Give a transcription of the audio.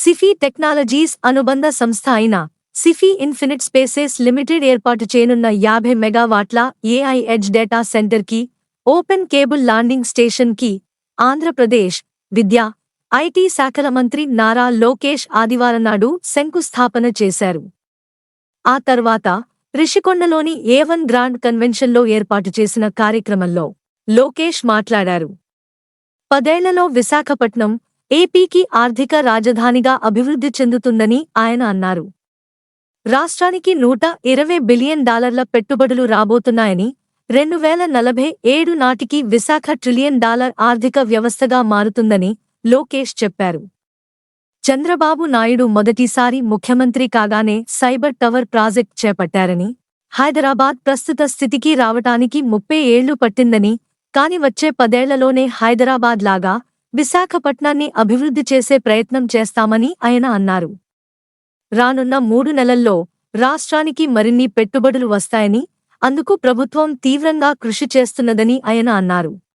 Sify technologies అనుబంధ సంస్థ అయిన సిఫీ ఇన్ఫినిట్ స్పేసెస్ లిమిటెడ్ ఏర్పాటు చేయనున్న 50 మెగావాట్ల ఏఐ ఎడ్జ్ డేటా సెంటర్కి, ఓపెన్ కేబుల్ లాండింగ్ స్టేషన్కి ఆంధ్రప్రదేశ్ విద్యా, ఐటీ శాఖల మంత్రి నారా లోకేష్ ఆదివారం నాడు శంకుస్థాపన చేశారు. ఆ తర్వాత రిషికొండలోని A1 గ్రాండ్ కన్వెన్షన్లో ఏర్పాటు చేసిన కార్యక్రమంలో లోకేష్ మాట్లాడారు. 10 ఏళ్లలో విశాఖపట్నం ఏపీకి ఆర్థిక రాజధానిగా అభివృద్ధి చెందుతుందని ఆయన అన్నారు. రాష్ట్రానికి $120 బిలియన్ పెట్టుబడులు రాబోతున్నాయని, 2047 నాటికి విశాఖ $1 ట్రిలియన్ ఆర్థిక వ్యవస్థగా మారుతుందని లోకేష్ చెప్పారు. చంద్రబాబు నాయుడు మొదటిసారి ముఖ్యమంత్రి కాగానే సైబర్ టవర్ ప్రాజెక్ట్ చేపట్టారని, హైదరాబాద్ ప్రస్తుత స్థితికి రావటానికి 30 ఏళ్లు పట్టిందని, కాని వచ్చే 10 ఏళ్లలోనే హైదరాబాద్ లాగా విశాఖపట్నాన్ని అభివృద్ధి చేసే ప్రయత్నం చేస్తామని ఆయన అన్నారు. రానున్న 3 నెలల్లో రాష్ట్రానికి మరిన్ని పెట్టుబడులు వస్తాయని, అందుకు ప్రభుత్వం తీవ్రంగా కృషి చేస్తున్నదని ఆయన అన్నారు.